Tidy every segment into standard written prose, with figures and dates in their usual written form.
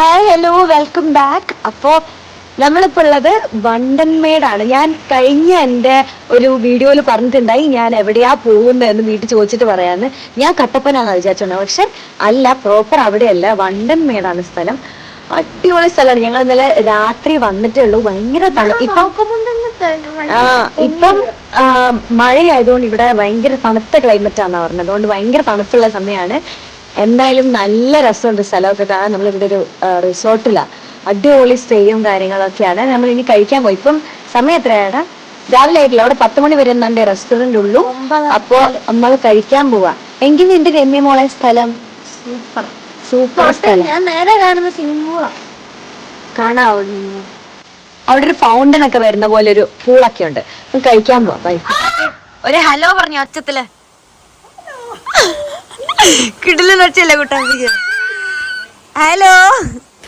Hi hello welcome back. അപ്പോൾ നമ്മളിപ്പോൾ ഉള്ളത് വണ്ടൻമേടാണ്. ഞാൻ കഴിഞ്ഞ എൻ്റെ ഒരു വീഡിയോയിൽ പറഞ്ഞിട്ടുണ്ടായി ഞാൻ എവിടെയാ പോകുന്നതെന്ന് വീട്ടിൽ ചോദിച്ചിട്ട് പറയാന്ന്. ഞാൻ കട്ടപ്പനാന്ന് വിചാരിച്ചോണ്ട്, പക്ഷെ അല്ല, പ്രോപ്പർ അവിടെയല്ല, വണ്ടൻമേടാണ് സ്ഥലം. അടിപൊളി സ്ഥലമാണ്. ഞങ്ങൾ ഇന്നലെ രാത്രി വന്നിട്ടേ ഉള്ളൂ. ഭയങ്കര ഇപ്പം മഴയായതുകൊണ്ട് ഇവിടെ ഭയങ്കര തണുത്ത ക്ലൈമറ്റ് ആണെന്ന് പറഞ്ഞത്. അതുകൊണ്ട് ഭയങ്കര തണുപ്പുള്ള സമയമാണ്. എന്തായാലും നല്ല രസമുണ്ട് സ്ഥലമൊക്കെ കാണാൻ. നമ്മളിവിടെ ഒരു റിസോർട്ടിലാണ്. അടിപൊളി സ്റ്റേയും കാര്യങ്ങളൊക്കെയാണ്. നമ്മൾ ഇനി കഴിക്കാൻ പോയി. ഇപ്പം സമയം എത്രയാണ്? രാവിലെ ആയിട്ടില്ല. അവിടെ 10 മണി വരെ എന്നാണ്ട് റെസ്റ്റോറന്റ് ഉള്ളൂ. അപ്പൊ നമ്മൾ കഴിക്കാൻ പോവാ. എങ്കിൽ നിന്റെ രമ്യ മോളെ സ്ഥലം സൂപ്പർ സൂപ്പർ സ്ഥലം. ഞാൻ നേരെ കാണുന്ന സിനിമ കാണാവോ? അവിടെ ഒരു ഫൗണ്ടൻ ഒക്കെ വരുന്ന പോലെ ഒരു പൂളൊക്കെ ഉണ്ട്. കഴിക്കാൻ പോവാ. ഒരു ഹലോ പറഞ്ഞു ഒച്ചത്തില്. കിടിലൊച്ചല്ലേ കുട്ടാപ്പിക്ക്. ഹലോ.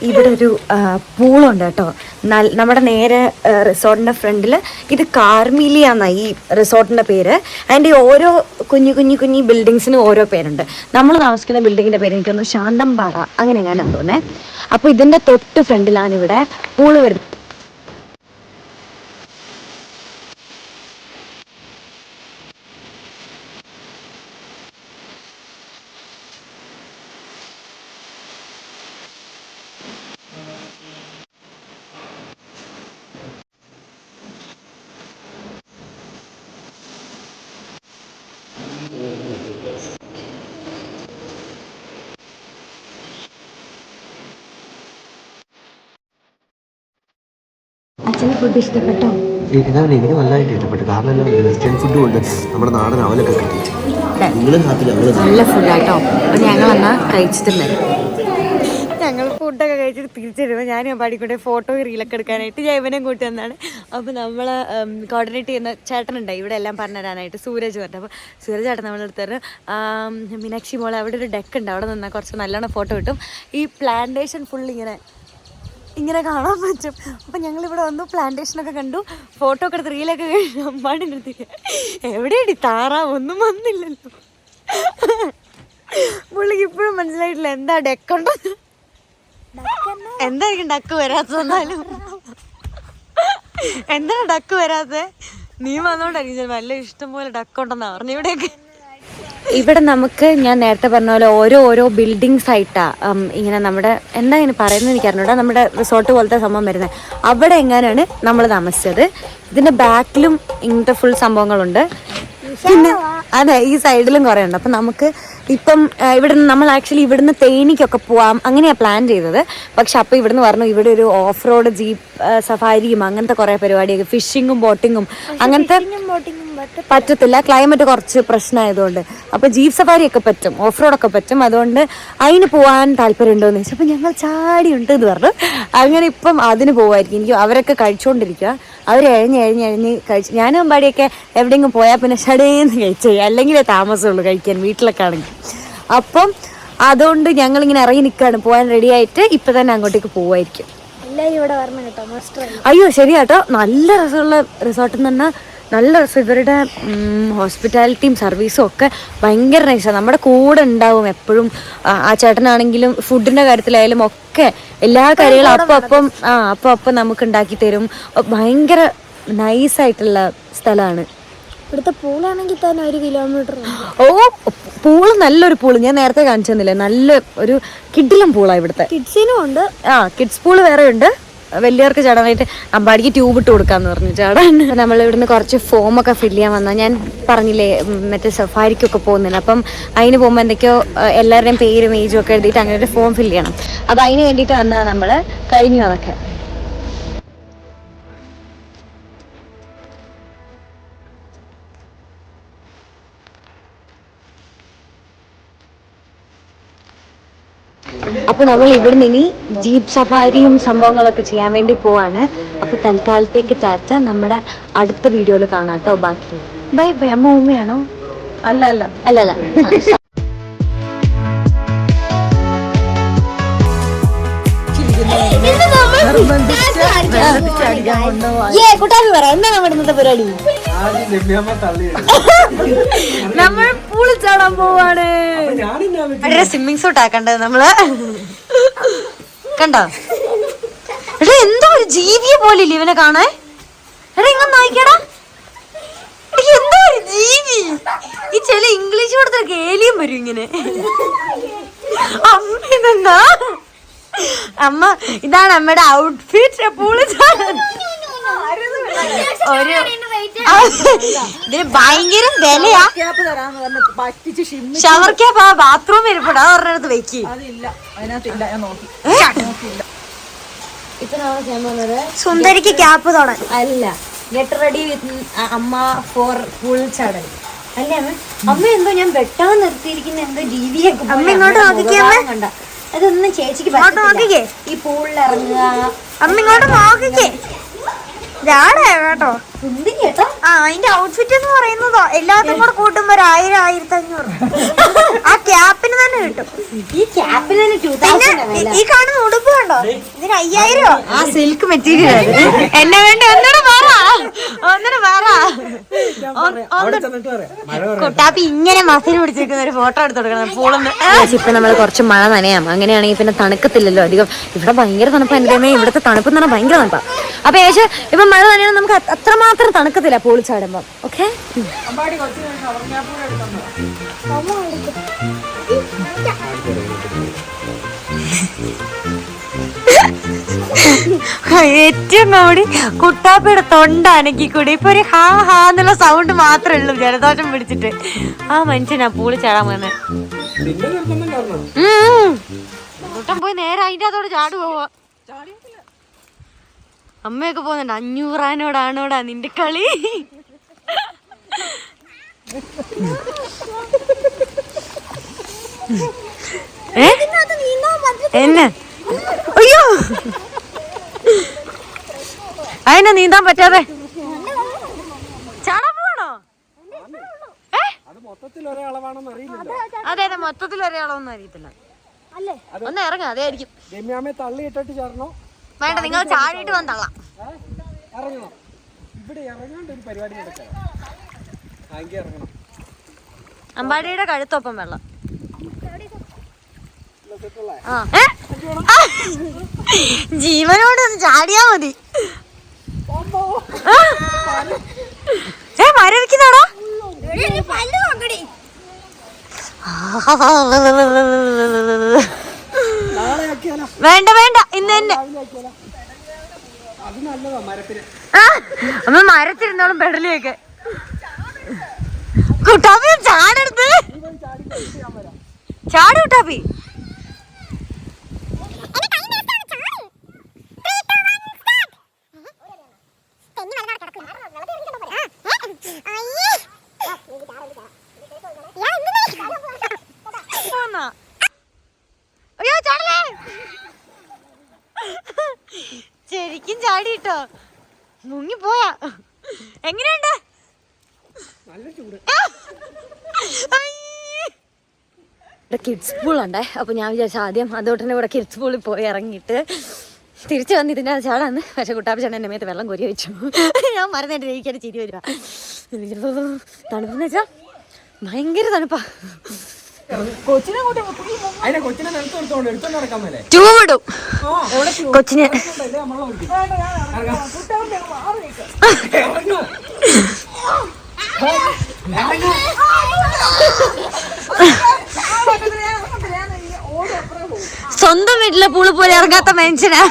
ഇവിടെ ഒരു പൂളുണ്ട് കേട്ടോ. നമ്മുടെ നേരെ റിസോർട്ടിന്റെ ഫ്രണ്ടില്. ഇത് കാർമീലിയാന്ന ഈ റിസോർട്ടിന്റെ പേര്. അതിന്റെ ഓരോ കുഞ്ഞു ബിൽഡിങ്സിനും ഓരോ പേരുണ്ട്. നമ്മൾ താമസിക്കുന്ന ബിൽഡിങ്ങിന്റെ പേര് എനിക്കൊന്ന് ശാന്തംപാറ അങ്ങനെ എങ്ങാനും തോന്നേ. അപ്പൊ ഇതിന്റെ തൊട്ട് ഫ്രണ്ടിലാണ് ഇവിടെ പൂള് വരുന്നത്. അച്ഛന് ഫുഡ് ഇഷ്ടപ്പെട്ടോ? എനിക്ക് നല്ലതായിട്ട് ഇഷ്ടപ്പെട്ടു. കാരണം വെസ്റ്റേൺ ഫുഡും ഉണ്ട്, നമ്മുടെ നാടൻ അവലൊക്കെ കിട്ടി. നല്ല ഫുഡാട്ടോ. അപ്പൊ ഞങ്ങൾ എന്നാ കഴിച്ചിട്ടുണ്ട്. ഞങ്ങൾ ഫുഡൊക്കെ കഴിച്ചിട്ട് തിരിച്ചു വരുമ്പോൾ ഞാനും പാടിക്കൊണ്ട് ഫോട്ടോ റീലൊക്കെ എടുക്കാനായിട്ട് ജൈവനം കൂട്ടി വന്നാണ്. അപ്പോൾ നമ്മൾ കോർഡിനേറ്റ് ചെയ്യുന്ന ചേട്ടനുണ്ടായി ഇവിടെ എല്ലാം പറഞ്ഞു തരാനായിട്ട്, സൂരജ് പറഞ്ഞു. അപ്പോൾ സൂരജ് ചേട്ടൻ നമ്മളെടുത്തത് മീനാക്ഷി മോളെ അവിടെ ഒരു ഡെക്ക് ഉണ്ട്, അവിടെ നിന്നാൽ കുറച്ച് നല്ലോണം ഫോട്ടോ കിട്ടും. ഈ പ്ലാന്റേഷൻ ഫുൾ ഇങ്ങനെ കാണാൻ പറ്റും. അപ്പം ഞങ്ങളിവിടെ വന്നു, പ്ലാന്റേഷനൊക്കെ കണ്ടു, ഫോട്ടോ ഒക്കെ എടുത്ത് റീലൊക്കെ കഴിഞ്ഞു. അമ്പാടി നിർത്തില്ല, എവിടെയടി താറാവൊന്നും വന്നില്ലല്ലോ. പുള്ളിക്ക് ഇപ്പോഴും മനസ്സിലായിട്ടില്ല എന്താ ഡെക്കുണ്ടോ, എന്തായിരിക്കും ഡക്ക് വരാത്തതെന്നാലും. എന്താണ് ഡക്ക് വരാത്തത്? നീ വന്നോണ്ടായിരിക്കും. നല്ല ഇഷ്ടം പോലെ ഡക്കുണ്ടെന്നാ പറഞ്ഞു ഇവിടെയൊക്കെ. ഇവിടെ നമുക്ക് ഞാൻ നേരത്തെ പറഞ്ഞ പോലെ ഓരോ ബിൽഡിങ്സ് ആയിട്ടാ ഇങ്ങനെ നമ്മുടെ എന്താ ഇങ്ങനെ പറയുന്നത് എനിക്കറിഞ്ഞൂടാ, നമ്മുടെ റിസോർട്ട് പോലത്തെ സംഭവം വരുന്നത്. അവിടെ എങ്ങനെയാണ് നമ്മൾ താമസിച്ചത്. ഇതിന്റെ ബാക്കിലും ഇങ്ങനത്തെ ഫുൾ സംഭവങ്ങളുണ്ട്. പിന്നെ അതെ, ഈ സൈഡിലും കുറെ ഉണ്ട്. അപ്പം നമുക്ക് ഇപ്പം ഇവിടുന്ന് നമ്മൾ ആക്ച്വലി ഇവിടുന്ന് തേനിക്കൊക്കെ പോവാം അങ്ങനെയാണ് പ്ലാൻ ചെയ്തത്. പക്ഷെ അപ്പം ഇവിടുന്ന് പറഞ്ഞു ഇവിടെ ഒരു ഓഫ് റോഡ് ജീപ്പ് സഫാരിയും അങ്ങനത്തെ കുറേ പരിപാടിയൊക്കെ, ഫിഷിങ്ങും ബോട്ടിങ്ങും അങ്ങനത്തെ പറ്റത്തില്ല, ക്ലൈമറ്റ് കുറച്ച് പ്രശ്നമായതുകൊണ്ട്. അപ്പോൾ ജീപ്പ് സഫാരിയൊക്കെ പറ്റും, ഓഫ് റോഡൊക്കെ പറ്റും. അതുകൊണ്ട് അതിന് പോകാൻ താല്പര്യമുണ്ടോയെന്ന് ചോദിച്ചു. അപ്പോൾ ഞങ്ങൾ ചാടിയുണ്ട് എന്ന് പറഞ്ഞു. അങ്ങനെ ഇപ്പം അതിന് പോവായിരിക്കും. എനിക്ക് അവരൊക്കെ കഴിച്ചുകൊണ്ടിരിക്കുക. അവർ എഴഞ്ഞ് കഴിച്ചു. ഞാനും അമ്പാടിയൊക്കെ എവിടെയെങ്കിലും പോയാൽ പിന്നെ ഷടേന്ന് കഴിച്ചു, അല്ലെങ്കിൽ താമസമുള്ളൂ കഴിക്കാൻ വീട്ടിലൊക്കെ ആണെങ്കിൽ. അപ്പം അതുകൊണ്ട് ഞങ്ങളിങ്ങനെ ഇറങ്ങി നിൽക്കുകയാണ്, പോകാൻ റെഡി ആയിട്ട് ഇപ്പം തന്നെ അങ്ങോട്ടേക്ക് പോവായിരിക്കും. അയ്യോ ശരിയാട്ടോ, നല്ല രസമുള്ള റിസോർട്ട് എന്ന് പറഞ്ഞാൽ നല്ല രസം. ഇവരുടെ ഹോസ്പിറ്റാലിറ്റിയും സർവീസും ഒക്കെ ഭയങ്കര നൈസാണ്. നമ്മുടെ കൂടെ ഉണ്ടാവും എപ്പോഴും. ആ ചേട്ടനാണെങ്കിലും ഫുഡിൻ്റെ കാര്യത്തിലായാലും ഒക്കെ എല്ലാ കാര്യങ്ങളും അപ്പം നമുക്ക് ഉണ്ടാക്കി തരും. ഭയങ്കര നൈസായിട്ടുള്ള സ്ഥലമാണ്. ഇവിടുത്തെ പൂളാണെങ്കിൽ തന്നെ 1 കിലോമീറ്റർ. പൂള് നല്ലൊരു പൂള് ഞാൻ നേരത്തെ കാണിച്ചു തന്നില്ലേ, നല്ല ഒരു കിഡിലും പൂളാണ് ഇവിടുത്തെ. കിഡ്സിനും ഉണ്ട്. കിഡ്സ് പൂള് വേറെ ഉണ്ട്. വലിയവർക്ക് ചാടാനായിട്ട് അമ്പാടിക്ക് ട്യൂബ് ഇട്ട് കൊടുക്കാന്ന് പറഞ്ഞു ചാടാൻ. നമ്മൾ ഇവിടുന്ന് കുറച്ച് ഫോമൊക്കെ ഫില്ല് ചെയ്യാൻ വന്നാൽ, ഞാൻ പറഞ്ഞില്ലേ മറ്റേ സഫാരിക്കൊക്കെ പോകുന്നില്ല, അപ്പം അതിന് പോകുമ്പോൾ എന്തൊക്കെയോ എല്ലാവരുടെയും പേരും ഏജും ഒക്കെ എഴുതിയിട്ട് അങ്ങനെ ഒരു ഫോം ഫില്ല് ചെയ്യണം. അത് അതിന് വേണ്ടിയിട്ട് വന്നാൽ നമ്മൾ കഴിഞ്ഞു അതൊക്കെ. അപ്പൊ നമ്മൾ ഇവിടുന്ന് ഇനി ജീപ്പ് സഫാരിയും സംഭവങ്ങളൊക്കെ ചെയ്യാൻ വേണ്ടി പോവാണ്. അപ്പൊ തൽക്കാലത്തേക്ക് ചാച്ച നമ്മുടെ അടുത്ത വീഡിയോയിൽ കാണാം കേട്ടോ. ബാക്കി ബൈ ബൈ. അമ്മ ഉമ്മയാണോ? അല്ല. കുട്ടാപ്പി പറ, എന്താ നമ്മുടെ ഇന്നത്തെ പരിപാടി? നമ്മൾ പൂളിൽ ചാടാൻ പോവാണ്. സ്വിമ്മിങ് സൂട്ട് ആക്കണ്ടത് നമ്മള്. കണ്ടോ? എടാ എന്തോ ഒരു ജീവിയെ പോലെ ഇല്ല ഇവനെ കാണാൻ. എടാ ഇങ്ങനെ നോക്കിയടാ, എന്തോ ഒരു ജീവി. ഈ ചില ഇംഗ്ലീഷ് കൊടുത്തൊക്കെ ഏലിയം വരും ഇങ്ങനെ. അമ്മ ഇതെന്താ? അമ്മ ഇതാണ് അമ്മയുടെ ഔട്ട്ഫിറ്റ്. ഒരു ഇതിന് ഭയങ്കര വിലയാ. ഷവർ ക്യാപ്പ് ആ ബാത്റൂമിൽ ഇരിപ്പടാ, ഒരെണ്ണത്ത് വെക്ക്. സുന്ദരിക്ക് ക്യാപ്പ് തൊടാൻ അല്ല, ഗെറ്റ് റെഡി വിത്ത് അമ്മ ഫോർ പൂൾ ചടൻ അല്ലേ അമ്മ? അമ്മ എന്തോ ഞാൻ വെട്ടാൻ നിർത്തിയിരിക്കുന്ന എന്തോ ജീവിയൊക്കെ അമ്മ ഇങ്ങോട്ട് നോക്കിക്കേ. കണ്ട അതൊന്നും ചേച്ചിക്ക് പറ്റത്തില്ല. ഈ പൂളിൽ ഇറങ്ങുക. അമ്മ ഇങ്ങോട്ട് നോക്കിക്കേ. ഇതാണ് കേട്ടോ സുന്ദരി കേട്ടോ. ആ അതിന്റെ ഔട്ട്ഫിറ്റ് എന്ന് പറയുന്നതോ എല്ലാത്തിനും കൂടെ കൂട്ടുമ്പോ 1000 1500 ആ ക്യാപ്പിന് തന്നെ കിട്ടും. ഈ ക്യാപ്പിന് തന്നെ 2000 പിന്നെ ഈ കാണുന്ന ഉടുപ്പ് കണ്ടോ, ഇതിന് 5000. ആ സിൽക്ക് മെറ്റീരിയൽ എന്നെ വേണ്ട. ഒന്നൂടെ കുട്ടാപ്പി ഇങ്ങനെ മസിൽ പിടിച്ചിരിക്കുന്ന ഒരു ഫോട്ടോ എടുത്ത് കൊടുക്കണം പൂളന്ന്. ഇപ്പൊ നമ്മള് കുറച്ച് മഴ നനയാം. അങ്ങനെയാണെങ്കിൽ പിന്നെ തണുക്കത്തില്ലല്ലോ അധികം. ഇവിടെ ഭയങ്കര തണുപ്പ്. എൻ്റെ ഇവിടുത്തെ തണുപ്പ് എന്ന് പറഞ്ഞാൽ ഭയങ്കര തണുപ്പാ. അപ്പൊ ഏകദേശം ഇപ്പൊ മഴ നനയാൻ നമുക്ക് അത്രമാത്രം തണുക്കത്തില്ല പൂളി ചാടുമ്പോ. ഓക്കെ, ഏറ്റവും കൂടി കുട്ടാപ്പിയുടെ തൊണ്ടാണെങ്കി കൂടി ഇപ്പൊ ഒരു ഹാ ഹാ എന്നുള്ള സൗണ്ട് മാത്രമേ ഉള്ളൂ ജലദോഷം പിടിച്ചിട്ട്. ആ മനുഷ്യനാ പൂളി ചാടാൻ വന്നെ. കുട്ടൻ പോയി നേരെ അതിന്റെ അതോട് ചാടു പോവാ. അമ്മയൊക്കെ പോകുന്നുണ്ട്. 500 ആനോടാണോടാ നിന്റെ കളി. എന്നെ അയ്യോ അതിനെ നീന്താൻ പറ്റാതെ ചാടാൻ പോകണോ? അതെ അതെ, മൊത്തത്തിൽ ഒരാളൊന്നും അറിയത്തില്ല. ഒന്ന് ഇറങ്ങാം, അതായിരിക്കും. വേണ്ട, നിങ്ങൾ ചാടിയിട്ട് വന്നള്ളാം. അമ്പാടിയുടെ കഴുത്തൊപ്പം വെള്ളം. ജീവനോട് ഒന്ന് ചാടിയാ മതി. മരവിക്കുന്നാണോ? വേണ്ട വേണ്ട, ഇന്ന് തന്നെ അമ്മ മരത്തിരുന്നോളും പെടലിയൊക്കെ. കുട്ടാപ്പി ചാടെടുത്ത് ചാട് കുട്ടാപ്പി. അയ്യോ ചാടലേ, ശരിക്കും ചാടിട്ടോ, മുങ്ങിപ്പോയാ. എങ്ങനെയുണ്ട്? ഇവിടെ കിഡ്സ് പൂൾ ഉണ്ടേ. അപ്പോൾ ഞാൻ വിചാരിച്ചു ആദ്യം അതുകൊണ്ട് തന്നെ ഇവിടെ കിഡ്സ് പൂളിൽ പോയി ഇറങ്ങിയിട്ട് തിരിച്ചു വന്ന് ഇതിൻ്റെ അത് ചാടാന്ന്. പക്ഷെ കുട്ടാപ്പി ചേട്ടൻ എൻ്റെ മേത്ത് വെള്ളം കോരി വെച്ചു. ഞാൻ മറന്നിട്ട് ജയിക്കാൻ ചിരി വരുക. തണുപ്പെന്ന് വെച്ചാൽ ഭയങ്കര തണുപ്പാ. കൊച്ചിനെ സ്വന്തം വീട്ടിലെ പൂള് പോലെ ഇറങ്ങാത്ത മനുഷ്യനാ.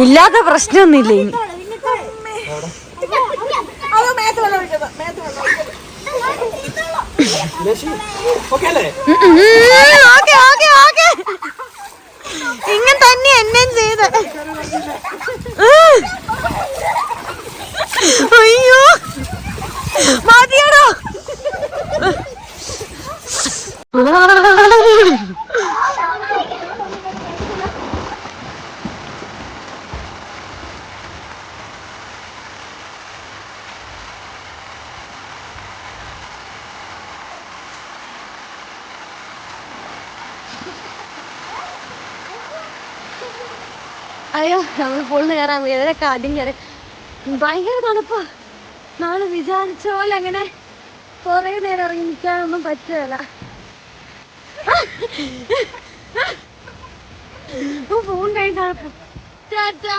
ഇല്ലാത്ത പ്രശ്നമൊന്നുമില്ല ഇനി. ഇങ്ങനെ തന്നെ എന്നെ ചെയ്ത്. അയ്യോ മതിയാണോ? അയ്യോ നമ്മൾ പൂളിന് കയറാൻ ഏതൊക്കെ ആദ്യം കയറി. ഭയങ്കര തണുപ്പാ. നാളെ വിചാരിച്ച പോലെ അങ്ങനെ കൊറേ നേരം ഇറങ്ങി നിൽക്കാനൊന്നും പറ്റുകയില്ല. ഫോൺ കഴിഞ്ഞ തണുപ്പ്. ടാറ്റാ.